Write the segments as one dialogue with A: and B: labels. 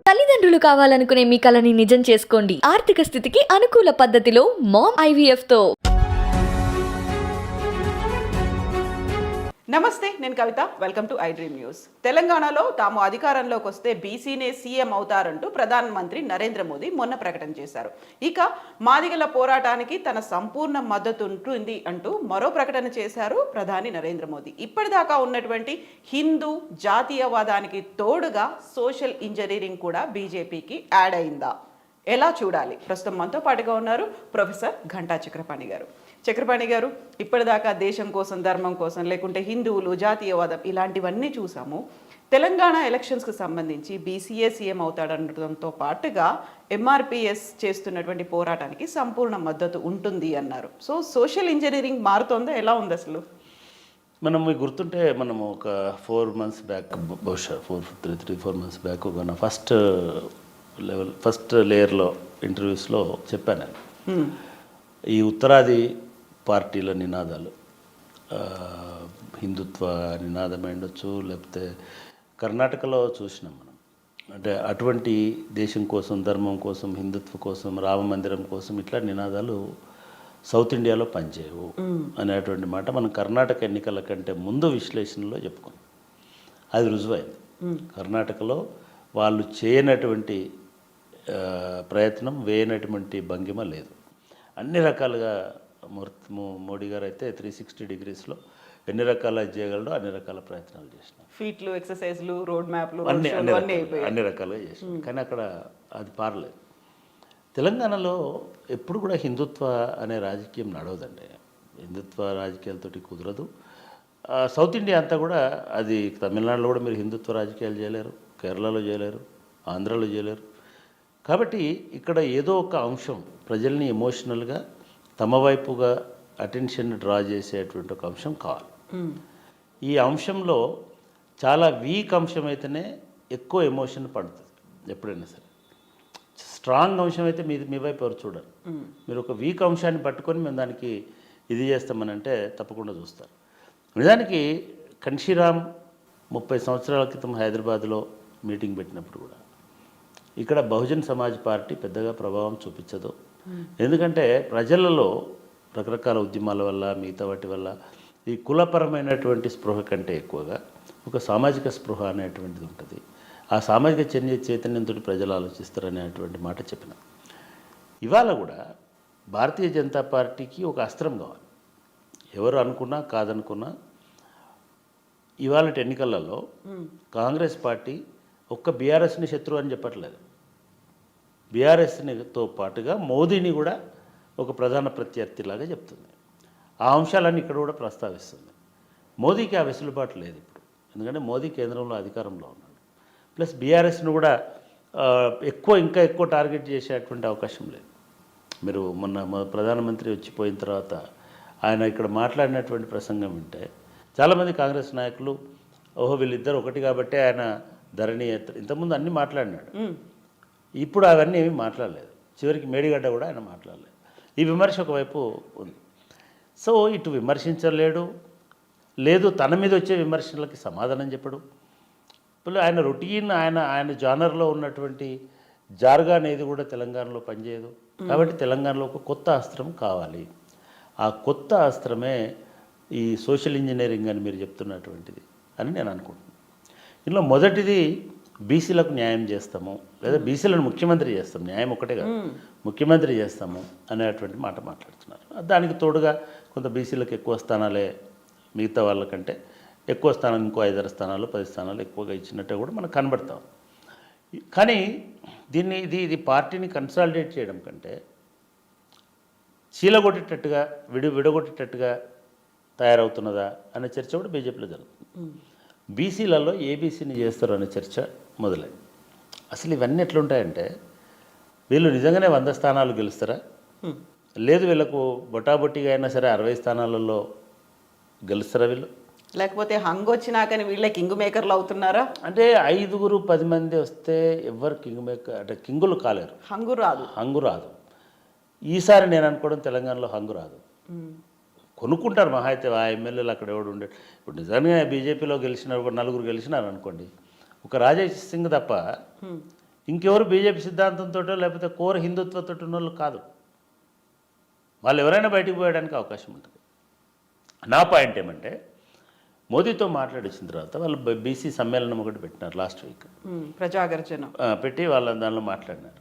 A: తల్లిదండ్రులు కావాలనుకునే మీ కలని నిజం చేసుకోండి. ఆర్థిక స్థితికి అనుకూల పద్ధతిలో మామ్ ఐవీఎఫ్ తో.
B: నమస్తే, నేను Kavitha. Welcome to I dream news. తెలంగాణలో తాము అధికారంలోకి వస్తే బీసీనే సీఎం అవుతారంటూ ప్రధానమంత్రి నరేంద్ర మోదీ మొన్న ప్రకటన చేశారు. ఇక మాదిగల పోరాటానికి తన సంపూర్ణ మద్దతు ఉంటుంది అంటూ మరో ప్రకటన చేశారు ప్రధాని నరేంద్ర మోదీ. ఇప్పటిదాకా ఉన్నటువంటి హిందూ జాతీయవాదానికి తోడుగా సోషల్ ఇంజనీరింగ్ కూడా బీజేపీకి యాడ్ అయిందా? ఎలా చూడాలి? ప్రస్తుతం మనతో పాటుగా ఉన్నారు ప్రొఫెసర్ ఘంటా చక్రపాణి గారు. చక్రపాణి గారు, ఇప్పటిదాకా దేశం కోసం, ధర్మం కోసం, లేకుంటే హిందువులు, జాతీయవాదం ఇలాంటివన్నీ చూసాము. తెలంగాణ ఎలక్షన్స్కి సంబంధించి బీసీఏ సీఎం అవుతాడనడంతో పాటుగా ఎంఆర్పిఎస్ చేస్తున్నటువంటి పోరాటానికి సంపూర్ణ మద్దతు ఉంటుంది అన్నారు. సో సోషల్ ఇంజనీరింగ్ మారుతోందా? ఎలా ఉంది అసలు?
C: మనం మీకు గుర్తుంటే మనం ఒక 4 months బ్యాక్, బహుశా 4 months బ్యాక్ మన ఫస్ట్ లేయర్లో ఇంటర్వ్యూస్లో చెప్పాను నేను. ఈ ఉత్తరాది పార్టీల నినాదాలు, హిందుత్వ నినాదం ఉండొచ్చు, లేకపోతే కర్ణాటకలో చూసినాం మనం. అంటే అటువంటి దేశం కోసం, ధర్మం కోసం, హిందుత్వ కోసం, రామ మందిరం కోసం ఇట్లా నినాదాలు సౌత్ ఇండియాలో పనిచేయవు అనేటువంటి మాట మనం కర్ణాటక ఎన్నికల కంటే ముందు విశ్లేషణలో చెప్పుకున్నాం. అది రుజువైంది. కర్ణాటకలో వాళ్ళు చేయనటువంటి ప్రయత్నం, వేయనటువంటి భంగిమ లేదు. అన్ని రకాలుగా మోడీ గారు అయితే 360 degreesలో ఎన్ని రకాల చేయగలడో అన్ని రకాల ప్రయత్నాలు చేసినారు.
B: ఫీట్లు, ఎక్సర్సైజ్లు, రోడ్ మ్యాప్లు
C: అన్ని రకాలుగా చేసినారు. కానీ అక్కడ అది పారలేదు. తెలంగాణలో ఎప్పుడు కూడా హిందుత్వ అనే రాజకీయం నడవదండి. హిందుత్వ రాజకీయాలతోటి కుదరదు. సౌత్ ఇండియా అంతా కూడా అది, తమిళనాడులో కూడా మీరు హిందుత్వ రాజకీయాలు చేయలేరు, కేరళలో చేయలేరు, ఆంధ్రాలో చేయలేరు. కాబట్టి ఇక్కడ ఏదో ఒక అంశం ప్రజల్ని ఎమోషనల్గా తమ వైపుగా అటెన్షన్ డ్రా చేసేటువంటి ఒక అంశం కావాలి. ఈ అంశంలో చాలా వీక్ అంశం అయితేనే ఎక్కువ ఎమోషన్ పడుతుంది. ఎప్పుడైనా సరే స్ట్రాంగ్ అంశం అయితే మీ వైపు ఎవరు చూడరు. మీరు ఒక వీక్ అంశాన్ని పట్టుకొని మేము దానికి ఇది చేస్తామని అంటే తప్పకుండా చూస్తారు. నిజానికి కన్షీరామ్ 30 సంవత్సరాల క్రితం హైదరాబాద్లో మీటింగ్ పెట్టినప్పుడు కూడా ఇక్కడ బహుజన్ సమాజ్ పార్టీ పెద్దగా ప్రభావం చూపించదు. ఎందుకంటే ప్రజలలో రకరకాల ఉద్యమాల వల్ల, మిగతా వాటి వల్ల ఈ కులపరమైనటువంటి స్పృహ కంటే ఎక్కువగా ఒక సామాజిక స్పృహ అనేటువంటిది ఉంటుంది. ఆ సామాజిక చైతన్యంతో ప్రజలు ఆలోచిస్తారనేటువంటి మాట చెప్పిన. ఇవాళ కూడా భారతీయ జనతా పార్టీకి ఒక అస్త్రం కావాలి. ఎవరు అనుకున్నా కాదనుకున్నా ఇవాళ ఎన్నికలలో కాంగ్రెస్ పార్టీ ఒక్క బీఆర్ఎస్ని శత్రువు అని చెప్పట్లేదు. బీఆర్ఎస్తో పాటుగా మోదీని కూడా ఒక ప్రధాన ప్రత్యర్థిలాగా చెప్తుంది. ఆ అంశాలన్నీ ఇక్కడ కూడా ప్రస్తావిస్తుంది. మోదీకి ఆ వెసులుబాటు లేదు ఇప్పుడు. ఎందుకంటే మోదీ కేంద్రంలో అధికారంలో ఉన్నాడు. ప్లస్ బీఆర్ఎస్ను కూడా ఇంకా ఎక్కువ టార్గెట్ చేసేటువంటి అవకాశం లేదు. మీరు మొన్న ప్రధానమంత్రి వచ్చిపోయిన తర్వాత ఆయన ఇక్కడ మాట్లాడినటువంటి ప్రసంగం వింటే చాలామంది కాంగ్రెస్ నాయకులు, ఓహో వీళ్ళిద్దరు ఒకటి కాబట్టి ఆయన ధరణి ఇంతకుముందు అన్నీ మాట్లాడినాడు. ఇప్పుడు అవన్నీ ఏమీ మాట్లాడలేదు. చివరికి మేడిగడ్డ కూడా ఆయన మాట్లాడలేదు. ఈ విమర్శ ఒకవైపు ఉంది. సో ఇటు విమర్శించలేడు, లేదు తన మీద వచ్చే విమర్శలకి సమాధానం చెప్పడు. ఇప్పుడు ఆయన రొటీన్, ఆయన జానర్లో ఉన్నటువంటి జార్గా అనేది కూడా తెలంగాణలో పనిచేయదు. కాబట్టి తెలంగాణలో ఒక కొత్త అస్త్రం కావాలి. ఆ కొత్త అస్త్రమే ఈ సోషల్ ఇంజనీరింగ్ అని మీరు చెప్తున్నటువంటిది అని నేను అనుకుంటున్నాను. ఇందులో మొదటిది బీసీలకు న్యాయం చేస్తాము, లేదా బీసీలను ముఖ్యమంత్రి చేస్తాం, న్యాయం ఒకటే కాదు ముఖ్యమంత్రి చేస్తాము అనేటువంటి మాట మాట్లాడుతున్నారు. దానికి తోడుగా కొంత బీసీలకు ఎక్కువ స్థానాలే మిగతా వాళ్ళకంటే ఎక్కువ స్థానం, ఇంకో 5-6 స్థానాలు 10 స్థానాలు ఎక్కువగా ఇచ్చినట్టే కూడా మనకు కనబడతాం. కానీ ఇది పార్టీని కన్సాలిడేట్ చేయడం కంటే చీలగొట్టేటట్టుగా విడగొట్టేటట్టుగా తయారవుతున్నదా అనే చర్చ కూడా బీజేపీలో జరుగుతుంది. బీసీలలో ఏబీసీని చేస్తారు అనే చర్చ మొదలైంది. అసలు ఇవన్నీ ఎట్లుంటాయంటే, వీళ్ళు నిజంగానే 100 స్థానాలు గెలుస్తారా, లేదు వీళ్ళకు బొటాబొట్టిగా అయినా సరే 60 స్థానాలలో గెలుస్తారా వీళ్ళు,
B: లేకపోతే హంగ్ వచ్చినాకని వీళ్ళే కింగ్ మేకర్లు అవుతున్నారా?
C: అంటే 5-10 మంది వస్తే ఎవరు కింగ్ మేకర్, అంటే కింగులు కాలేరు. హంగు రాదు. ఈసారి నేను అనుకోవడం తెలంగాణలో హంగు రాదు. కొనుక్కుంటారు మహా అయితే ఆ ఎమ్మెల్యేలు అక్కడ ఎవడు ఉండే. ఇప్పుడు నిజంగా బీజేపీలో గెలిచిన 4 గెలిచినారు అనుకోండి, ఒక రాజేష్ సింగ్ తప్ప ఇంకెవరు బీజేపీ సిద్ధాంతంతో లేకపోతే కోర్ హిందుత్వతో ఉన్న వాళ్ళు కాదు. వాళ్ళు ఎవరైనా బయటికి పోయడానికి అవకాశం ఉంటుంది. నా పాయింట్ ఏమంటే మోదీతో మాట్లాడొచ్చిన తర్వాత వాళ్ళు బీసీ సమ్మేళనం ఒకటి పెట్టినారు లాస్ట్ వీక్,
B: ప్రజాగర్జన
C: పెట్టి వాళ్ళ దానిలో మాట్లాడినారు.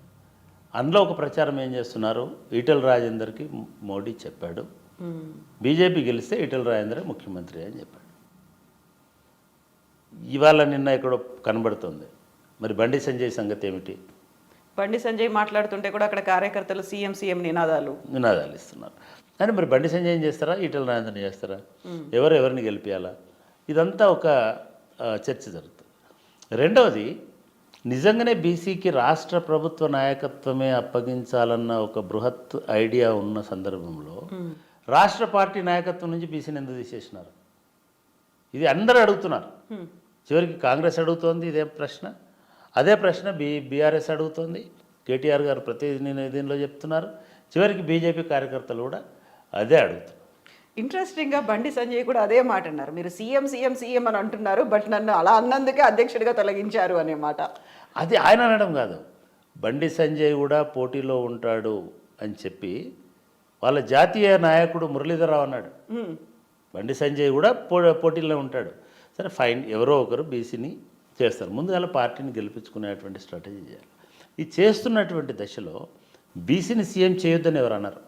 C: అందులో ఒక ప్రచారం ఏం చేస్తున్నారు, ఈటెల రాజేందర్కి మోడీ చెప్పాడు బీజేపీ గెలిస్తే ఈటెల రాజేందర్ ముఖ్యమంత్రి అని చెప్పాడు. ఇవాళ నిన్న ఇక్కడ కనబడుతుంది. మరి బండి సంజయ్ సంగతి ఏమిటి?
B: బండి సంజయ్ మాట్లాడుతుంటే కూడా అక్కడ కార్యకర్తలు సీఎం సీఎం నినాదాలు
C: ఇస్తున్నారు. కానీ మరి బండి సంజయ్ ఏం చేస్తారా, ఈటెల రాజేందర్ని చేస్తారా, ఎవరిని గెలిపించాలా? ఇదంతా ఒక చర్చ జరుగుతుంది. రెండవది, నిజంగానే బీసీకి రాష్ట్ర ప్రభుత్వ నాయకత్వమే అప్పగించాలన్న ఒక బృహత్ ఐడియా ఉన్న సందర్భంలో రాష్ట్ర పార్టీ నాయకత్వం నుంచి బీసీని ఎందుకు తీసేసినారు? ఇది అందరూ అడుగుతున్నారు. చివరికి కాంగ్రెస్ అడుగుతోంది ఇదే ప్రశ్న, అదే ప్రశ్న బీఆర్ఎస్ అడుగుతోంది, కేటీఆర్ గారు ప్రతి దీనిలో చెప్తున్నారు, చివరికి బీజేపీ కార్యకర్తలు కూడా అదే అడుగుతున్నారు.
B: ఇంట్రెస్టింగ్గా బండి సంజయ్ కూడా అదే మాట అన్నారు. మీరు సీఎం సీఎం సీఎం అని అంటున్నారు, బట్ నన్ను అలా అన్నందుకే అధ్యక్షుడిగా తొలగించారు అనే మాట.
C: అది ఆయన అనడం కాదు, బండి సంజయ్ కూడా పోటీలో ఉంటాడు అని చెప్పి వాళ్ళ జాతీయ నాయకుడు మురళీధరరావు అన్నాడు. బండి సంజయ్ కూడా పోటీలో ఉంటాడు. సరే ఫైన్, ఎవరో ఒకరు బీసీని చేస్తారు. ముందుగా పార్టీని గెలిపించుకునేటువంటి స్ట్రాటజీ చేయాలి. ఇది చేస్తున్నటువంటి దశలో బీసీని సీఎం చేయొద్దని ఎవరు అన్నారు?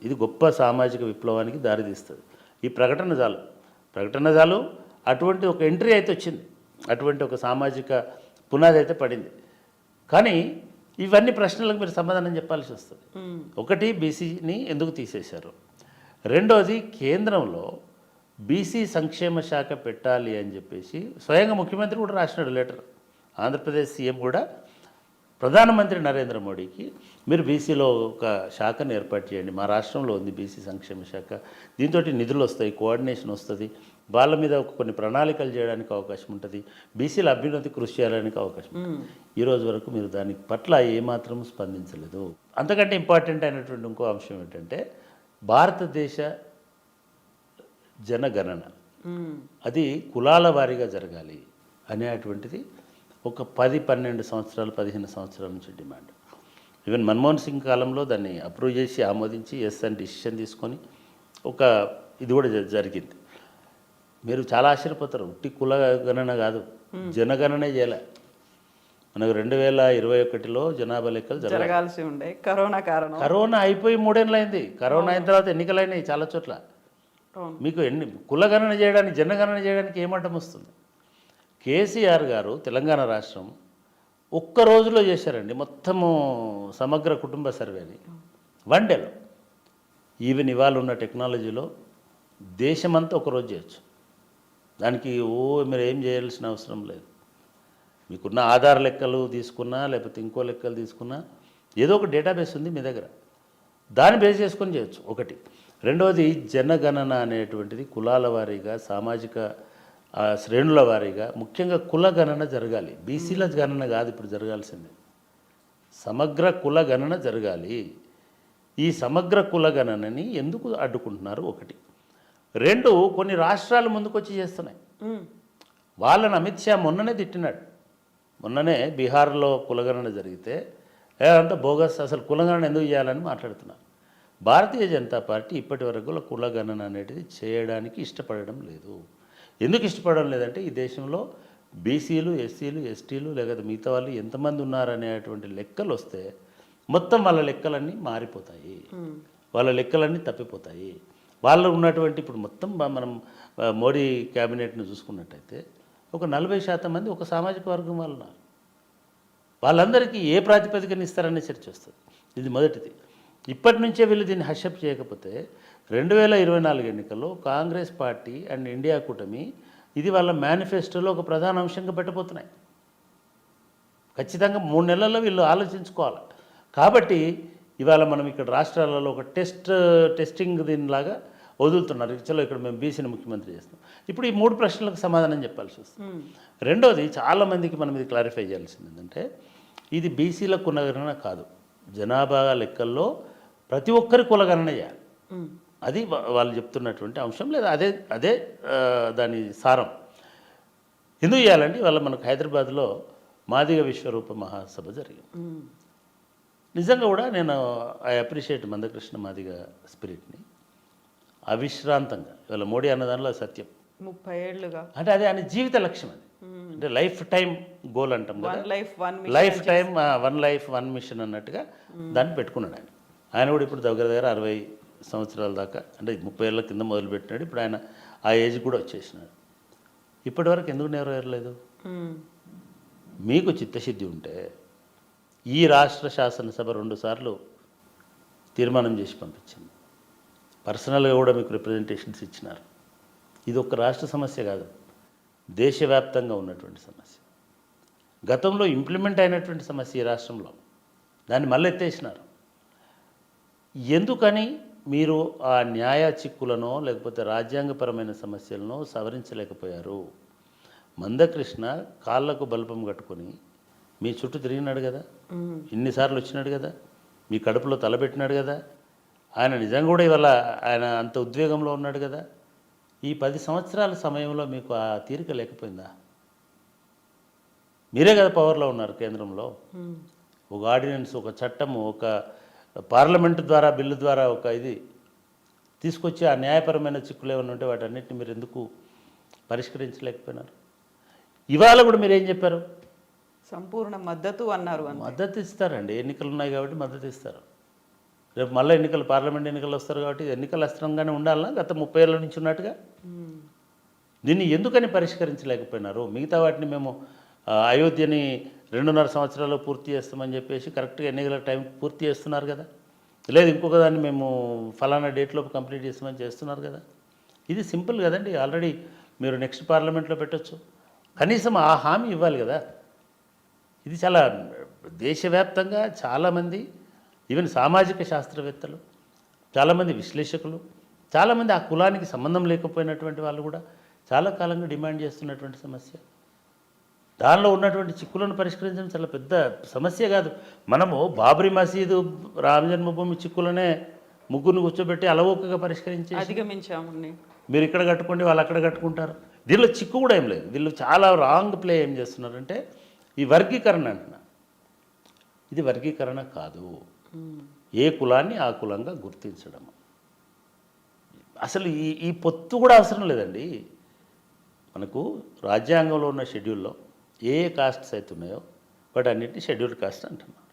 C: ఇది గొప్ప సామాజిక విప్లవానికి దారితీస్తుంది. ఈ ప్రకటన చాలు అటువంటి ఒక ఎంట్రీ అయితే వచ్చింది, అటువంటి ఒక సామాజిక పునాది అయితే పడింది. కానీ ఇవన్నీ ప్రశ్నలకు మీరు సమాధానం చెప్పాల్సి వస్తుంది. ఒకటి, బీసీని ఎందుకు తీసేశారు? రెండోది, కేంద్రంలో బీసీ సంక్షేమ శాఖ పెట్టాలి అని చెప్పేసి స్వయంగా ముఖ్యమంత్రి కూడా రాసినాడు లెటర్. ఆంధ్రప్రదేశ్ సీఎం కూడా ప్రధానమంత్రి నరేంద్ర మోడీకి మీరు బీసీలో ఒక శాఖను ఏర్పాటు చేయండి, మా రాష్ట్రంలో ఉంది బీసీ సంక్షేమ శాఖ, దీంతో నిధులు వస్తాయి, కోఆర్డినేషన్ వస్తుంది, వాళ్ళ మీద కొన్ని ప్రణాళికలు చేయడానికి అవకాశం ఉంటుంది, బీసీల అభ్యున్నతి కృషి చేయడానికి అవకాశం ఉంటుంది. ఈరోజు వరకు మీరు దాని పట్ల ఏమాత్రం స్పందించలేదు. అంతకంటే ఇంపార్టెంట్ అయినటువంటి ఇంకో అంశం ఏంటంటే భారతదేశ జనగణన అది కులాల వారీగా జరగాలి అనేటువంటిది ఒక 10-12 సంవత్సరాలు 15 సంవత్సరాల నుంచి డిమాండ్. ఈవెన్ మన్మోహన్ సింగ్ కాలంలో దాన్ని అప్రూవ్ చేసి ఆమోదించి ఎస్ అని డిసిషన్ తీసుకొని ఒక ఇది కూడా జరిగింది. మీరు చాలా ఆశ్చర్యపోతారు, ఉట్టి కుల గణన కాదు, జనగణనే చేయలే. మనకు 2021లో జనాభా లెక్కలు
B: జరగాల్సి ఉండే,
C: కరోనా అయిపోయి 3 ఏళ్ళు అయింది. కరోనా అయిన తర్వాత ఎన్నికలు అయినాయి చాలా చోట్ల. మీకు కులగణన చేయడానికి జనగణన చేయడానికి ఏమడ్డం వస్తుంది? కేసీఆర్ గారు తెలంగాణ రాష్ట్రం ఒక్క రోజులో చేశారండి మొత్తము సమగ్ర కుటుంబ సర్వేని, 1 డేలో. ఈవెన్ ఇవాళ ఉన్న టెక్నాలజీలో దేశమంతా ఒకరోజు చేయొచ్చు. దానికి మీరు ఏం చేయాల్సిన అవసరం లేదు. మీకున్న ఆధార్ లెక్కలు తీసుకున్నా లేకపోతే ఇంకో లెక్కలు తీసుకున్నా ఏదో ఒక డేటాబేస్ ఉంది మీ దగ్గర, దాన్ని బేస్ చేసుకొని చేయొచ్చు. ఒకటి. రెండవది, జనగణన అనేటువంటిది కులాల వారీగా సామాజిక శ్రేణుల వారీగా ముఖ్యంగా కుల గణన జరగాలి. బీసీల గణన కాదు ఇప్పుడు జరగాల్సింది, సమగ్ర కుల గణన జరగాలి. ఈ సమగ్ర కుల గణనని ఎందుకు అడ్డుకుంటున్నారు? ఒకటి. 2, కొన్ని రాష్ట్రాలు ముందుకొచ్చి చేస్తున్నాయి. వాళ్ళని అమిత్ షా మొన్ననే తిట్టినాడు. మొన్ననే బీహార్లో కులగణన జరిగితే అంతా బోగస్, అసలు కులగణన ఎందుకు చేయాలని మాట్లాడుతున్నారు. భారతీయ జనతా పార్టీ ఇప్పటి వరకు కులగణన అనేది చేయడానికి ఇష్టపడడం లేదు. ఎందుకు ఇష్టపడడం లేదంటే ఈ దేశంలో బీసీలు, ఎస్సీలు, ఎస్టీలు లేకపోతే మిగతా వాళ్ళు ఎంతమంది ఉన్నారనేటువంటి లెక్కలు వస్తే మొత్తం వాళ్ళ లెక్కలన్నీ మారిపోతాయి, వాళ్ళ లెక్కలన్నీ తప్పిపోతాయి. వాళ్ళు ఉన్నటువంటి ఇప్పుడు మొత్తం మనం మోడీ క్యాబినెట్ను చూసుకున్నట్టయితే ఒక 40% మంది ఒక సామాజిక వర్గం వాళ్ళు ఉన్నారు. వాళ్ళందరికీ ఏ ప్రాతిపదికన ఇస్తారనే చర్చ వస్తుంది. ఇది మొదటిది. ఇప్పటి నుంచే వీళ్ళు దీన్ని హర్షప్ చేయకపోతే 2024 ఎన్నికల్లో కాంగ్రెస్ పార్టీ అండ్ ఇండియా కూటమి ఇది వాళ్ళ మేనిఫెస్టోలో ఒక ప్రధాన అంశంగా పెట్టబోతున్నాయి. ఖచ్చితంగా 3 నెలల్లో వీళ్ళు ఆలోచించుకోవాలి. కాబట్టి ఇవాళ మనం ఇక్కడ రాష్ట్రాలలో ఒక టెస్టింగ్ దీనిలాగా వదులుతున్నారు. చలో ఇక్కడ మేము బీసీని ముఖ్యమంత్రి చేస్తాం. ఇప్పుడు ఈ 3 ప్రశ్నలకు సమాధానం చెప్పాల్సి వస్తుంది. రెండోది, చాలామందికి మనం ఇది క్లారిఫై చేయాల్సింది ఏంటంటే ఇది బీసీల కులగణన కాదు, జనాభా లెక్కల్లో ప్రతి ఒక్కరి కులగణన చేయాలి. అది వాళ్ళు చెప్తున్నటువంటి అంశం, లేదా అదే దాని సారం. ఎందుకు చేయాలంటే వాళ్ళ మనకు హైదరాబాద్లో మాదిగ విశ్వరూప మహాసభ జరిగింది. నిజంగా కూడా నేను ఐ అప్రిషియేట్ మందకృష్ణ మాదిగ స్పిరిట్ని. అవిశ్రాంతంగా ఇవాళ మోడీ అన్నదానిలో సత్యం.
B: 30 ఏళ్ళుగా
C: అంటే అది ఆయన జీవిత లక్ష్యం. అది అంటే లైఫ్ టైం గోల్ అంటాం కదా,
B: లైఫ్
C: టైం 1 లైఫ్ 1 మిషన్ అన్నట్టుగా దాన్ని పెట్టుకున్నాడు ఆయన. ఆయన కూడా ఇప్పుడు దగ్గర 60 సంవత్సరాల దాకా, అంటే 30 ఏళ్ళ కింద మొదలుపెట్టినాడు. ఇప్పుడు ఆయన ఆ ఏజ్ కూడా వచ్చేసినాడు. ఇప్పటివరకు ఎందుకు నెరవేరలేదు? మీకు చిత్తశుద్ధి ఉంటే ఈ రాష్ట్ర శాసనసభ 2 సార్లు తీర్మానం చేసి పంపించింది. పర్సనల్గా కూడా మీకు రిప్రజెంటేషన్స్ ఇచ్చినారు. ఇది ఒక రాష్ట్ర సమస్య కాదు, దేశవ్యాప్తంగా ఉన్నటువంటి సమస్య. గతంలో ఇంప్లిమెంట్ అయినటువంటి సమస్య ఈ రాష్ట్రంలో, దాన్ని మళ్ళీ ఎత్తేసినారు. ఎందుకని మీరు ఆ న్యాయ చిక్కులనో లేకపోతే రాజ్యాంగపరమైన సమస్యలను సవరించలేకపోయారు? మందకృష్ణ కాళ్ళకు బల్పం కట్టుకొని మీ చుట్టూ తిరిగినాడు కదా, ఇన్నిసార్లు వచ్చినాడు కదా, మీ కడుపులో తలబెట్టినాడు కదా. ఆయన నిజంగా కూడా ఇవాళ ఆయన అంత ఉద్వేగంలో ఉన్నాడు కదా. ఈ 10 సంవత్సరాల సమయంలో మీకు ఆ తీరిక లేకపోయిందా? మీరే కదా పవర్లో ఉన్నారు కేంద్రంలో. ఒక ఆర్డినెన్స్, ఒక చట్టము, ఒక పార్లమెంటు ద్వారా బిల్లు ద్వారా ఒక ఇది తీసుకొచ్చి ఆ న్యాయపరమైన చిక్కులు ఏమైనా ఉంటే వాటన్నిటిని మీరు ఎందుకు పరిష్కరించలేకపోయినారు? ఇవాళ కూడా మీరు ఏం చెప్పారు?
B: సంపూర్ణ మద్దతు అన్నారు.
C: మద్దతు ఇస్తారండి, ఎన్నికలు ఉన్నాయి కాబట్టి మద్దతు ఇస్తారు. రేపు మళ్ళీ ఎన్నికలు, పార్లమెంట్ ఎన్నికలు వస్తారు కాబట్టి ఎన్నికల అస్త్రంగానే ఉండాలన్నా గత 30 ఏళ్ళ నుంచి ఉన్నట్టుగా? దీన్ని ఎందుకని పరిష్కరించలేకపోయినారు? మిగతా వాటిని మేము అయోధ్యని 2.5 సంవత్సరాలు పూర్తి చేస్తామని చెప్పేసి కరెక్ట్గా ఎన్నికల టైం పూర్తి చేస్తున్నారు కదా. లేదు ఇంకొక దాన్ని మేము ఫలానా డేట్లోపు కంప్లీట్ చేస్తామని చేస్తున్నారు కదా. ఇది సింపుల్ కదండి. ఆల్రెడీ మీరు నెక్స్ట్ పార్లమెంట్లో పెట్టచ్చు. కనీసం ఆ హామీ ఇవ్వాలి కదా. ఇది చాలా దేశవ్యాప్తంగా చాలామంది, ఈవెన్ సామాజిక శాస్త్రవేత్తలు, చాలామంది విశ్లేషకులు, చాలామంది ఆ కులానికి సంబంధం లేకపోయినటువంటి వాళ్ళు కూడా చాలా కాలంగా డిమాండ్ చేస్తున్నటువంటి సమస్య. దానిలో ఉన్నటువంటి చిక్కులను పరిష్కరించడం చాలా పెద్ద సమస్య కాదు. మనము బాబ్రీ మసీదు, రామ జన్మభూమి చిక్కులనే ముగ్గురిని కూర్చోబెట్టి అలవోకగా పరిష్కరించి
B: అధిగమించాము.
C: మీరు ఇక్కడ కట్టుకోండి, వాళ్ళు అక్కడ కట్టుకుంటారు. దీనిలో చిక్కు కూడా ఏం లేదు. వీళ్ళు చాలా రాంగ్ ప్లే ఏం చేస్తున్నారంటే ఈ వర్గీకరణ అంటున్నా. ఇది వర్గీకరణ కాదు, ఏ కులాన్ని ఆ కులంగా గుర్తించడం. అసలు ఈ పొత్తు కూడా అవసరం లేదండి. మనకు రాజ్యాంగంలో ఉన్న షెడ్యూల్లో ఏ కాస్ట్స్ అయితే ఉన్నాయో వాటి అన్నింటినీ షెడ్యూల్డ్ కాస్ట్ అంటున్నారు.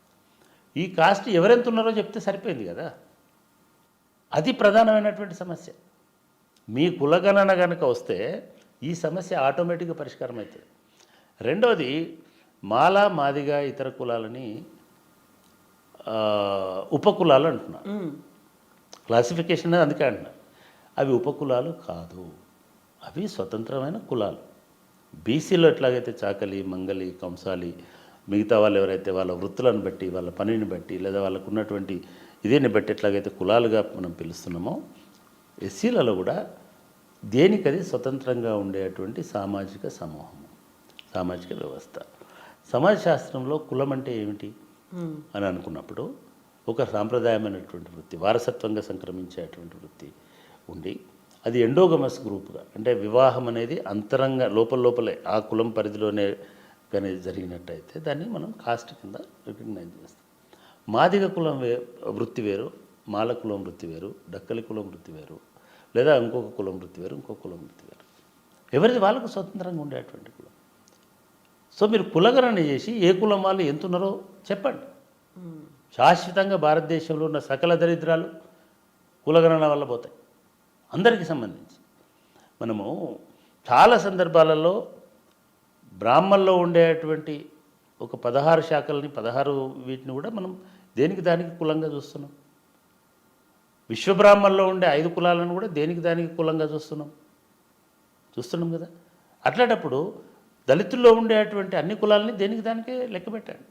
C: ఈ కాస్ట్ ఎవరెంత ఉన్నారో చెప్తే సరిపోయింది కదా. అది ప్రధానమైనటువంటి సమస్య. మీ కులగణన కనుక వస్తే ఈ సమస్య ఆటోమేటిక్గా పరిష్కారం అవుతుంది. రెండవది, మాల, మాదిగ, ఇతర కులాలని ఉపకులాలు అంటున్నారు. క్లాసిఫికేషన్ అందుకే అంటున్నారు. అవి ఉపకులాలు కాదు, అవి స్వతంత్రమైన కులాలు. బీసీలో ఎట్లాగైతే చాకలి, మంగలి, కంసాలి, మిగతా వాళ్ళు ఎవరైతే వాళ్ళ వృత్తులను బట్టి, వాళ్ళ పనిని బట్టి, లేదా వాళ్ళకు ఉన్నటువంటి ఇదేని బట్టి ఎట్లాగైతే కులాలుగా మనం పిలుస్తున్నామో, ఎస్సీలలో కూడా దేనికది స్వతంత్రంగా ఉండేటువంటి సామాజిక సమూహము, సామాజిక వ్యవస్థ. సమాజ శాస్త్రంలో కులం అంటే ఏమిటి అని అనుకున్నప్పుడు ఒక సాంప్రదాయమైనటువంటి వృత్తి, వారసత్వంగా సంక్రమించేటువంటి వృత్తి ఉండి, అది ఎండోగమస్ గ్రూప్గా, అంటే వివాహం అనేది అంతరంగ లోపలే ఆ కులం పరిధిలోనే కానీ జరిగినట్టయితే దాన్ని మనం కాస్ట్ కింద రికగ్నైజ్ చేస్తాం. మాదిగ కులం వృత్తి వేరు, మాల కులం వృత్తి వేరు, డక్కలి కులం వృత్తి వేరు, లేదా ఇంకొక కులం వృత్తి వేరు, ఇంకొక కులం వృత్తి వేరు. ఎవరిది వాళ్ళకు స్వతంత్రంగా ఉండేటువంటి కులం. సో మీరు కులగణన చేసి ఏ కులం వాళ్ళు ఎంత ఉన్నారో చెప్పండి. శాశ్వతంగా భారతదేశంలో ఉన్న సకల దరిద్రాలు కులగణన వల్ల పోతాయి, అందరికీ సంబంధించి. మనము చాలా సందర్భాలలో బ్రాహ్మణంలో ఉండేటువంటి ఒక 16 శాఖలని, 16 వీటిని కూడా మనం దేనికి దానికి కులంగా చూస్తున్నాం. విశ్వబ్రాహ్మణంలో ఉండే 5 కులాలను కూడా దేనికి దానికి కులంగా చూస్తున్నాం కదా. అట్లాంటప్పుడు దళితుల్లో ఉండేటువంటి అన్ని కులాలని దేనికి దానికే లెక్క పెట్టండి.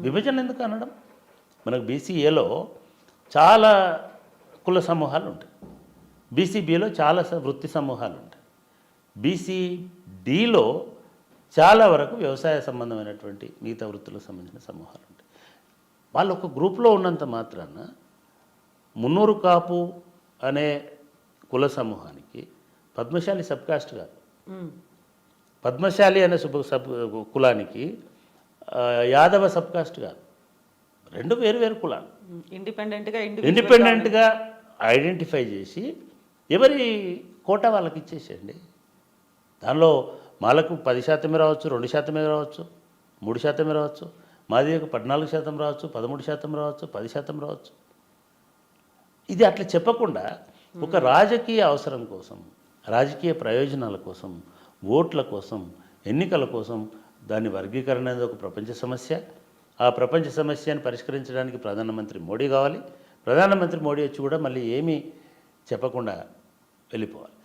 C: విభజన ఎందుకు అనడం? మనకు బీసీఏలో చాలా కుల సమూహాలు ఉంటాయి, బీసీబీలో చాలా వృత్తి సమూహాలు ఉంటాయి, బీసీడీలో చాలా వరకు వ్యవసాయ సంబంధమైనటువంటి మిగతా వృత్తులకు సంబంధించిన సమూహాలు ఉంటాయి. వాళ్ళు ఒక గ్రూప్లో ఉన్నంత మాత్రాన మున్నూరు కాపు అనే కుల సమూహానికి పద్మశాలి సబ్ కాస్ట్ కాదు, పద్మశాలి అనే కులానికి యాదవ సబ్ కాస్ట్ కాదు, రెండు వేరు వేరు కులాలు.
B: ఇండిపెండెంట్గా
C: ఇండిపెండెంట్గా ఐడెంటిఫై చేసి ఎవరి కోటా వాళ్ళకి ఇచ్చేసేయండి. దానిలో మాలకు 10% రావచ్చు, 2% రావచ్చు, 3% రావచ్చు, మాదిగకు 14% రావచ్చు, 13% రావచ్చు, 10% రావచ్చు. ఇది అట్లా చెప్పకుండా ఒక రాజకీయ అవసరం కోసం, రాజకీయ ప్రయోజనాల కోసం, ఓట్ల కోసం, ఎన్నికల కోసం దాని వర్గీకరణ అనేది ఒక ప్రపంచ సమస్య. ఆ ప్రపంచ సమస్యను పరిష్కరించడానికి ప్రధానమంత్రి మోడీ కావాలి. ప్రధానమంత్రి మోడీ వచ్చి కూడా మళ్ళీ ఏమీ చెప్పకుండా వెళ్ళిపోవాలి.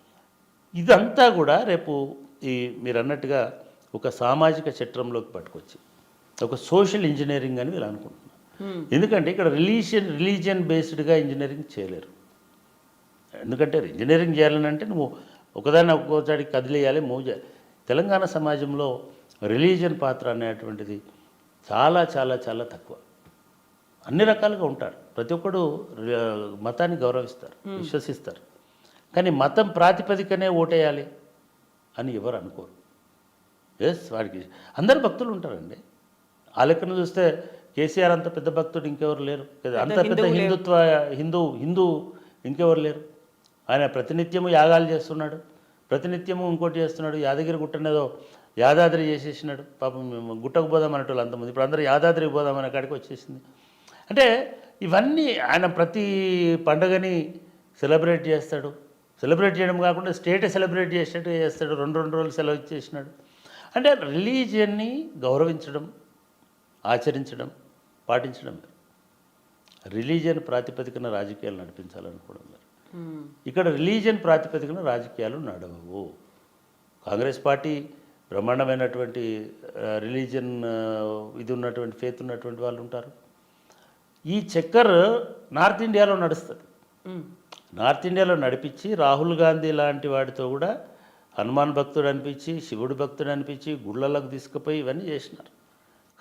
C: ఇదంతా కూడా రేపు ఈ మీరు అన్నట్టుగా ఒక సామాజిక చట్రంలోకి పట్టుకొచ్చి ఒక సోషల్ ఇంజనీరింగ్ అని వీళ్ళు అనుకుంటున్నారు. ఎందుకంటే ఇక్కడ రిలీజియన్ బేస్డ్గా ఇంజనీరింగ్ చేయలేరు. ఎందుకంటే ఇంజనీరింగ్ చేయాలని అంటే నువ్వు ఒకదాన్ని ఒక్కోసారికి కదిలేయాలి, మూవ్ చేయాలి. తెలంగాణ సమాజంలో రిలీజియన్ పాత్ర అనేటువంటిది చాలా చాలా చాలా తక్కువ. అన్ని రకాలుగా ఉంటారు, ప్రతి ఒక్కడు మతాన్ని గౌరవిస్తారు, విశ్వసిస్తారు. కానీ మతం ప్రాతిపదికనే ఓటేయాలి అని ఎవరు అనుకోరు. వాడికి అందరు భక్తులు ఉంటారండి. ఆ లెక్కను చూస్తే కేసీఆర్ అంత పెద్ద భక్తుడు ఇంకెవరు లేరు, అంత పెద్ద హిందూ ఇంకెవరు లేరు. ఆయన ప్రతినిత్యము యాగాలు చేస్తున్నాడు, ప్రతినిత్యము ఇంకోటి చేస్తున్నాడు. యాదగిరి గుట్టనేదో యాదాద్రి చేసేసినాడు. పాపం గుట్టకు పోదాం అనేటోళ్ళు అంతమంది, ఇప్పుడు అందరూ యాదాద్రికి పోదాం అనే కాడికి వచ్చేసింది. అంటే ఇవన్నీ ఆయన ప్రతి పండుగని సెలబ్రేట్ చేస్తాడు. సెలబ్రేట్ చేయడం కాకుండా స్టేటే సెలబ్రేట్ చేసేటట్టు చేస్తాడు. 2 రోజులు సెలవు ఇచ్చేసినాడు. అంటే రిలీజియన్ని గౌరవించడం, ఆచరించడం, పాటించడం వేరు. రిలీజియన్ ప్రాతిపదికన రాజకీయాలు నడిపించాలనుకోవడం వేరు. ఇక్కడ రిలీజియన్ ప్రాతిపదికన రాజకీయాలు నడవవు. కాంగ్రెస్ పార్టీ బ్రహ్మాండమైనటువంటి రిలీజియన్ ఇది ఉన్నటువంటి ఫేత్ ఉన్నటువంటి వాళ్ళు ఉంటారు. ఈ చక్కర్ నార్త్ ఇండియాలో నడుస్తుంది. నార్త్ ఇండియాలో నడిపించి రాహుల్ గాంధీ లాంటి వాడితో కూడా హనుమాన్ భక్తుడు అనిపించి, శివుడు భక్తుడు అనిపించి, గుళ్ళలకు తీసుకుపోయి ఇవన్నీ చేసినారు.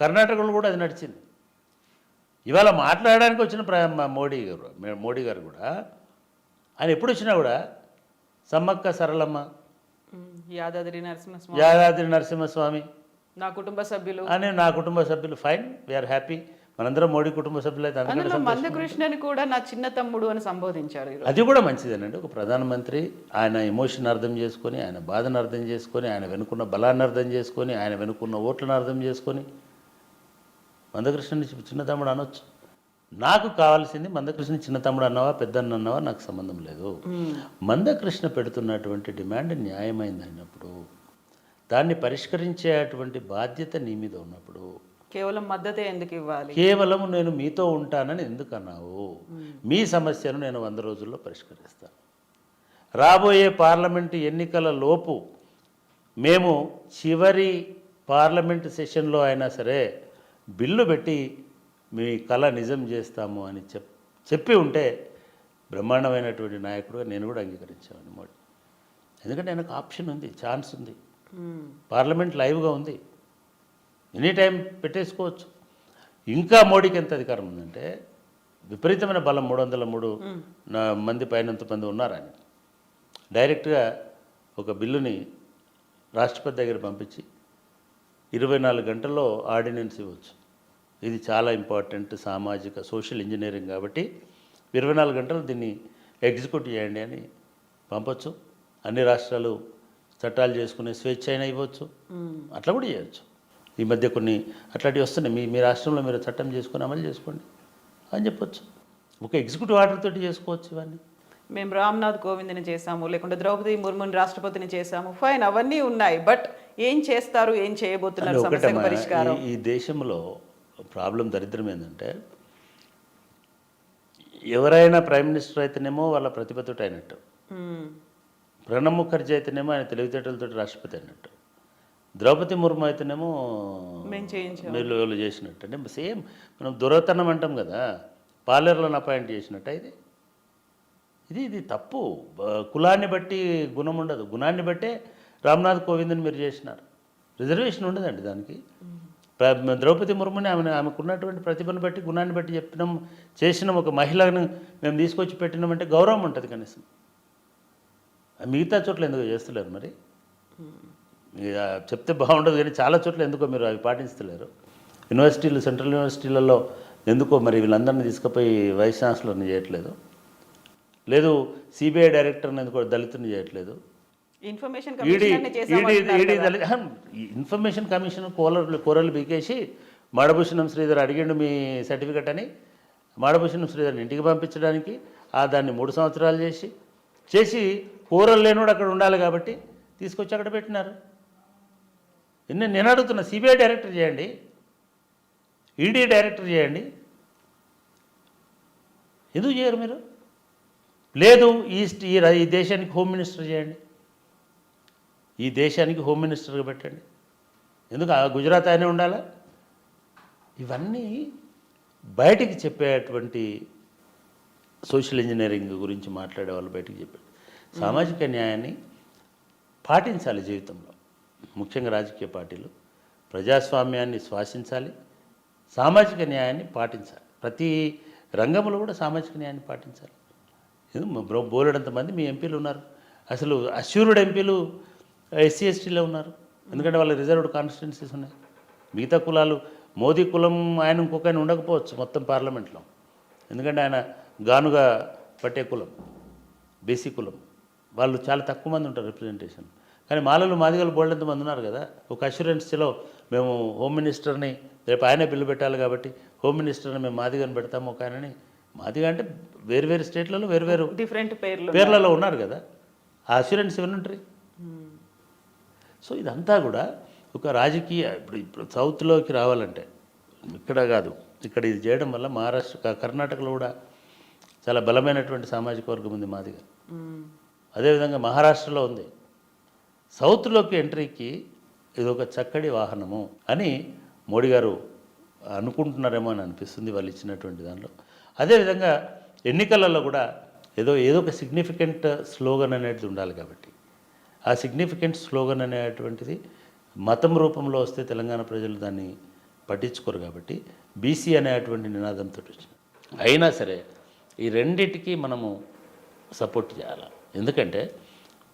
C: కర్ణాటకలో కూడా అది నడిచింది. ఇవాళ మాట్లాడడానికి వచ్చిన మోడీ గారు కూడా ఆయన ఎప్పుడు వచ్చినా కూడా సమ్మక్క సరళమ్మ,
B: యాదాద్రి
C: నరసింహస్వామి
B: నా కుటుంబ
C: సభ్యులు ఫైన్, వీఆర్ హ్యాపీ. మనందరం మోడీ కుటుంబ సభ్యులు అయితే
B: అందులో మందకృష్ణని కూడా నా చిన్న తమ్ముడు అని సంబోధించారు.
C: అది కూడా మంచిదేనండి. ఒక ప్రధానమంత్రి ఆయన ఎమోషన్ అర్థం చేసుకొని, ఆయన బాధను అర్థం చేసుకొని, ఆయన వెనుకున్న బలాన్ని అర్థం చేసుకొని, ఆయన వెనుకున్న ఓట్లను అర్థం చేసుకొని మందకృష్ణని చిన్న తమ్ముడు అనొచ్చు. నాకు కావాల్సింది మందకృష్ణ చిన్న తమ్ముడు అన్నావా పెద్దన్న అన్నావా నాకు సంబంధం లేదు. మందకృష్ణ పెడుతున్నటువంటి డిమాండ్ న్యాయమైంది అన్నప్పుడు, దాన్ని పరిష్కరించేటువంటి బాధ్యత నీ మీద ఉన్నప్పుడు
B: కేవలం మద్దతే ఎందుకు ఇవ్వాలి?
C: కేవలం నేను మీతో ఉంటానని ఎందుకు అన్నావు? మీ సమస్యను నేను 100 రోజుల్లో పరిష్కరిస్తాను. రాబోయే పార్లమెంటు ఎన్నికల లోపు మేము చివరి పార్లమెంటు సెషన్లో అయినా సరే బిల్లు పెట్టి మీ కళ నిజం చేస్తాము అని చెప్పి ఉంటే బ్రహ్మాండమైనటువంటి నాయకుడుగా నేను కూడా అంగీకరించాను మోడీ. ఎందుకంటే ఆయనకు ఆప్షన్ ఉంది, ఛాన్స్ ఉంది. పార్లమెంట్ లైవ్గా ఉంది, ఎనీ టైం పెట్టేసుకోవచ్చు. ఇంకా మోడీకి ఎంత అధికారం ఉందంటే విపరీతమైన బలం, 303 మంది పైనంత మంది ఉన్నారు. ఆయన డైరెక్ట్గా ఒక బిల్లుని రాష్ట్రపతి దగ్గర పంపించి 24 గంటల్లో ఆర్డినెన్స్ ఇవ్వచ్చు. ఇది చాలా ఇంపార్టెంట్ సామాజిక సోషల్ ఇంజనీరింగ్ కాబట్టి 24 గంటలు దీన్ని ఎగ్జిక్యూట్ చేయండి అని పంపొచ్చు. అన్ని రాష్ట్రాలు చట్టాలు చేసుకునే స్వేచ్ఛ అయినా ఇవ్వచ్చు, అట్లా కూడా చేయొచ్చు. ఈ మధ్య కొన్ని అట్లాంటివి వస్తున్నాయి. మీ రాష్ట్రంలో మీరు చట్టం చేసుకొని అమలు చేసుకోండి అని చెప్పొచ్చు. ఒక ఎగ్జిక్యూటివ్ ఆర్డర్ తోటి చేసుకోవచ్చు. ఇవన్నీ
B: మేము రామ్నాథ్ కోవింద్ని చేసాము, లేకుంటే ద్రౌపది ముర్ముని రాష్ట్రపతిని చేసాము, ఫైన్, అవన్నీ ఉన్నాయి. బట్ ఏం చేస్తారు, ఏం చేయబోతున్నారు సమస్యకు పరిష్కారం?
C: ఈ దేశంలో ప్రాబ్లం దరిద్రం ఏంటంటే ఎవరైనా ప్రైమ్ మినిస్టర్ అయితేనేమో వాళ్ళ ప్రతిభతోటి అయినట్టు, ప్రణబ్ ముఖర్జీ అయితేనేమో ఆయన తెలివితేటలతో రాష్ట్రపతి అయినట్టు, ద్రౌపది ముర్ము అయితేనేమో వీళ్ళు చేసినట్టు. అంటే సేమ్ మనం దొరతనం అంటాం కదా, పార్లర్లను అపాయింట్ చేసినట్టు ఇది తప్పు. కులాన్ని బట్టి గుణం ఉండదు, గుణాన్ని బట్టే రామ్నాథ్ కోవింద్ని మీరు చేసినారు. రిజర్వేషన్ ఉండదండి దానికి. ద్రౌపది ముర్ముని ఆమెకున్నటువంటి ప్రతిభను బట్టి, గుణాన్ని బట్టి చేసినాం. ఒక మహిళను మేము తీసుకొచ్చి పెట్టినామంటే గౌరవం ఉంటుంది కనీసం. మిగతా చోట్ల ఎందుకు చేస్తలేరు మరి? చెప్తే బాగుండదు కానీ చాలా చోట్ల ఎందుకో మీరు అవి పాటిస్తలేరు. యూనివర్సిటీలు, సెంట్రల్ యూనివర్సిటీలలో ఎందుకో మరి వీళ్ళందరినీ తీసుకుపోయి వైస్ ఛాన్సలర్ని చేయట్లేదు, లేదు సిబిఐ డైరెక్టర్ని ఎందుకో దళితుని చేయట్లేదు,
B: ఇన్ఫర్మేషన్
C: ఈడీ
B: కమిషన్ చేసామంటున్నారు కదా.
C: దళిత ఇన్ఫర్మేషన్ కమిషన్ కూరలు బీకేసి మాడభూషణం శ్రీధర్ అడిగిండు మీ సర్టిఫికెట్ అని మాడభూషణం శ్రీధర్ని ఇంటికి పంపించడానికి దాన్ని 3 సంవత్సరాలు చేసి కూరలు లేనివాడు అక్కడ ఉండాలి కాబట్టి తీసుకొచ్చి అక్కడ పెట్టినారు. నేను అడుగుతున్నా, సిబిఐ డైరెక్టర్ చేయండి, ఈడీ డైరెక్టర్ చేయండి, ఎందుకు చేయరు మీరు? లేదు ఈ దేశానికి హోమ్ మినిస్టర్ చేయండి, ఈ దేశానికి హోమ్ మినిస్టర్గా పెట్టండి, ఎందుకు గుజరాత్ ఆయనే ఉండాలా? ఇవన్నీ బయటికి చెప్పేటువంటి సోషల్ ఇంజనీరింగ్ గురించి మాట్లాడే వాళ్ళు బయటికి చెప్పారు. సామాజిక న్యాయాన్ని పాటించాలి జీవితంలో, ముఖ్యంగా రాజకీయ పార్టీలు ప్రజాస్వామ్యాన్ని శ్వాసించాలి, సామాజిక న్యాయాన్ని పాటించాలి, ప్రతి రంగంలో కూడా సామాజిక న్యాయాన్ని పాటించాలి. బోలెడంత మంది మీ ఎంపీలు ఉన్నారు, అసలు అష్యూర్డ్ ఎంపీలు ఎస్సీ ఎస్టీలో ఉన్నారు, ఎందుకంటే వాళ్ళ రిజర్వ్డ్ కాన్స్టిట్యున్సీస్ ఉన్నాయి. మిగతా కులాలు, మోదీ కులం ఆయన ఇంకొక ఆయన ఉండకపోవచ్చు మొత్తం పార్లమెంట్లో, ఎందుకంటే ఆయన గానుగా పట్టే కులం, బీసీ కులం, వాళ్ళు చాలా తక్కువ మంది ఉంటారు రిప్రజెంటేషన్. కానీ మాదిగలు బోల్డంత మంది ఉన్నారు కదా. ఒక అష్యూరెన్స్లో మేము హోమ్ మినిస్టర్ని, రేపు ఆయనే బిల్లు పెట్టాలి కాబట్టి హోమ్ మినిస్టర్ని మేము మాదిగని పెడతాము, ఒక ఆయనని. మాదిగ అంటే వేరు స్టేట్లలో వేరు
B: డిఫరెంట్
C: పేర్లలో ఉన్నారు కదా, ఆ అష్యూరెన్స్ ఎవరు ఉంటారు? సో ఇదంతా కూడా ఒక రాజకీయ, ఇప్పుడు సౌత్లోకి రావాలంటే ఇక్కడ కాదు, ఇక్కడ ఇది చేయడం వల్ల మహారాష్ట్ర, కర్ణాటకలో కూడా చాలా బలమైనటువంటి సామాజిక వర్గం ఉంది మాదిగా, అదేవిధంగా మహారాష్ట్రలో ఉంది. సౌత్లోకి ఎంట్రీకి ఇది ఒక చక్కటి వాహనము అని మోడీ గారు అనుకుంటున్నారేమో అని అనిపిస్తుంది వాళ్ళు ఇచ్చినటువంటి దానిలో. అదేవిధంగా ఎన్నికలలో కూడా ఏదో ఒక సిగ్నిఫికెంట్ స్లోగన్ అనేది ఉండాలి కాబట్టి, ఆ సిగ్నిఫికెంట్ స్లోగన్ అనేటువంటిది మతం రూపంలో వస్తే తెలంగాణ ప్రజలు దాన్ని పట్టించుకోరు కాబట్టి బీసీ అనేటువంటి నినాదంతో వచ్చింది. అయినా సరే ఈ రెండిటికి మనము సపోర్ట్ చేయాలి, ఎందుకంటే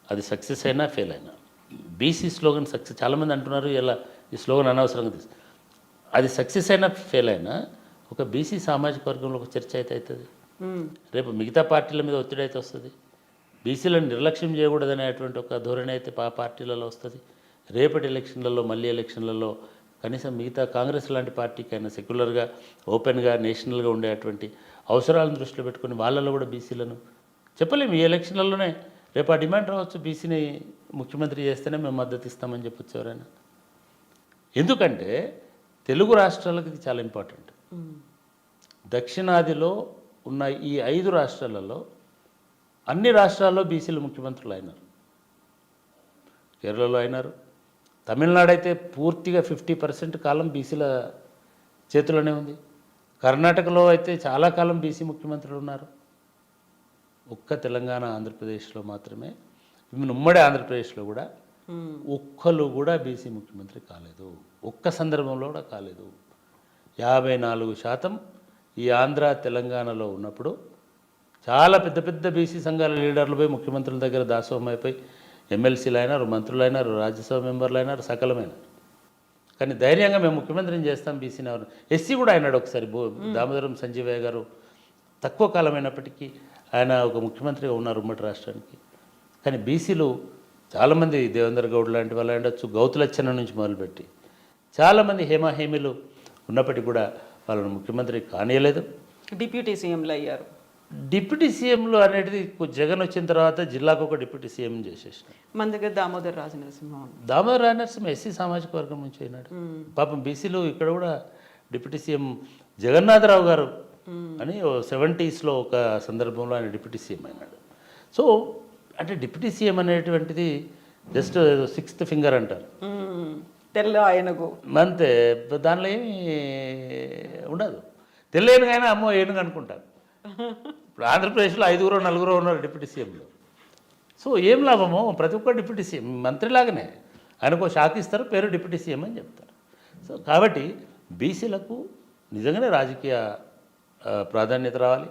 C: అది సక్సెస్ అయినా ఫెయిల్ అయినా. బీసీ స్లోగన్ సక్సెస్, చాలామంది అంటున్నారు ఇలా ఈ స్లోగన్ అనవసరంగా అది సక్సెస్ అయినా ఫెయిల్ అయినా ఒక బీసీ సామాజిక వర్గంలో ఒక చర్చ అయితే అవుతుంది, రేపు మిగతా పార్టీల మీద ఒత్తిడి అయితే వస్తుంది, బీసీలను నిర్లక్ష్యం చేయకూడదనేటువంటి ఒక ధోరణి అయితే పార్టీలలో వస్తుంది. రేపటి ఎలక్షన్లలో, మళ్ళీ ఎలక్షన్లలో కనీసం మిగతా కాంగ్రెస్ లాంటి పార్టీకైనా సెక్యులర్గా, ఓపెన్గా, నేషనల్గా ఉండేటువంటి అవసరాలను దృష్టిలో పెట్టుకుని వాళ్ళలో కూడా బీసీలను చెప్పలేము. ఈ ఎలక్షన్లలోనే రేపు ఆ డిమాండ్ రావచ్చు, బీసీని ముఖ్యమంత్రి చేస్తేనే మేము మద్దతు ఇస్తామని చెప్పొచ్చు ఎవరైనా. ఎందుకంటే తెలుగు రాష్ట్రాలకు ఇది చాలా ఇంపార్టెంట్. దక్షిణాదిలో ఉన్న ఈ 5 రాష్ట్రాలలో అన్ని రాష్ట్రాల్లో బీసీలు ముఖ్యమంత్రులు అయినారు. కేరళలో అయినారు, తమిళనాడు అయితే పూర్తిగా 50% కాలం బీసీల చేతిలోనే ఉంది, కర్ణాటకలో అయితే చాలా కాలం బీసీ ముఖ్యమంత్రులు ఉన్నారు. ఒక్క తెలంగాణ, ఆంధ్రప్రదేశ్లో మాత్రమే, ఉమ్మడి ఆంధ్రప్రదేశ్లో కూడా ఒక్కరు కూడా బీసీ ముఖ్యమంత్రి కాలేదు, ఒక్క సందర్భంలో కూడా కాలేదు. 54% ఈ ఆంధ్ర తెలంగాణలో ఉన్నప్పుడు చాలా పెద్ద బీసీ సంఘాల లీడర్లు పోయి ముఖ్యమంత్రుల దగ్గర దాసోహం అయిపోయి ఎమ్మెల్సీలు అయినారు, మంత్రులు అయినారు, రాజ్యసభ మెంబర్లు అయినారు, సకలమైనారు. కానీ ధైర్యంగా మేము ముఖ్యమంత్రిని చేస్తాం బీసీని ఎవరు. ఎస్సీ కూడా అయినాడు ఒకసారి, దామోదరం సంజీవయ్య గారు తక్కువ కాలమైనప్పటికీ ఆయన ఒక ముఖ్యమంత్రిగా ఉన్నారు ఉమ్మడి రాష్ట్రానికి. కానీ బీసీలు చాలామంది, దేవేందర్ గౌడ్ లాంటి వాళ్ళు ఉండొచ్చు, గౌతులచ్చన్న నుంచి మొదలుపెట్టి చాలామంది హేమీలు ఉన్నప్పటికీ కూడా వాళ్ళని ముఖ్యమంత్రి కానియలేదు.
B: డిప్యూటీ సీఎంలు అయ్యారు.
C: డిప్యూటీ సీఎంలు అనేది జగన్ వచ్చిన తర్వాత జిల్లాకు ఒక డిప్యూటీ సీఎం చేసేసినాడు.
B: మన దగ్గర దామోదర్ రాజనరసింహ
C: ఎస్సీ సామాజిక వర్గం నుంచి అయినాడు. పాపం బీసీలు ఇక్కడ కూడా డిప్యూటీ సీఎం జగన్నాథరావు గారు అని 70s ఒక సందర్భంలో ఆయన డిప్యూటీ సీఎం అయినాడు. సో అంటే డిప్యూటీ సీఎం అనేటువంటిది జస్ట్ 6th ఫింగర్ అంటారు,
B: తెల్ల ఆయనకు
C: అంతే, దానిలో ఏమీ ఉండదు. తెల్లేనుగైనా అమ్మో ఏనుగు అనుకుంటారు. ఇప్పుడు ఆంధ్రప్రదేశ్లో 5-4 ఉన్నారు డిప్యూటీ సీఎంలు. సో ఏం లాభమో, ప్రతి ఒక్క డిప్యూటీ సీఎం మంత్రిలాగానే ఆయనకు శాఖ ఇస్తారు, పేరు డిప్యూటీ సీఎం అని చెప్తారు. సో కాబట్టి బీసీలకు నిజంగానే రాజకీయ ప్రాధాన్యత రావాలి.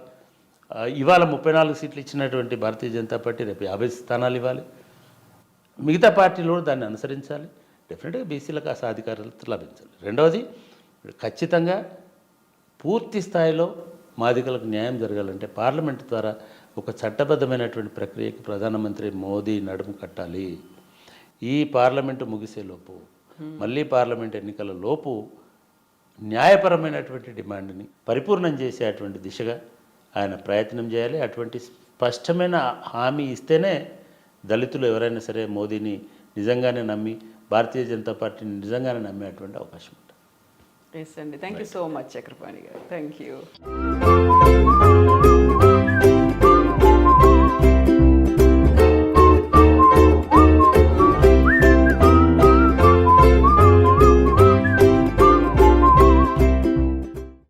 C: ఇవాళ 34 సీట్లు ఇచ్చినటువంటి భారతీయ జనతా పార్టీ రేపు 50 స్థానాలు ఇవ్వాలి. మిగతా పార్టీలు కూడా దాన్ని అనుసరించాలి. డెఫినెట్గా బీసీలకు ఆ సాధికారత లభించాలి. రెండవది ఖచ్చితంగా పూర్తి స్థాయిలో మాదిగలకు న్యాయం జరగాలంటే పార్లమెంట్ ద్వారా ఒక చట్టబద్ధమైనటువంటి ప్రక్రియకి ప్రధానమంత్రి మోదీ నడుము కట్టాలి. ఈ పార్లమెంటు ముగిసేలోపు మళ్ళీ పార్లమెంట్ ఎన్నికల లోపు న్యాయపరమైనటువంటి డిమాండ్ని పరిపూర్ణం చేసేటువంటి దిశగా ఆయన ప్రయత్నం చేయాలి. అటువంటి స్పష్టమైన హామీ ఇస్తేనే దళితులు ఎవరైనా సరే మోదీని నిజంగానే నమ్మి భారతీయ జనతా పార్టీని నిజంగానే నమ్మేటువంటి అవకాశం ఉంటుంది.
B: ఎస్ అండి, thank you so much Chakrapani గారు, థ్యాంక్ యూ.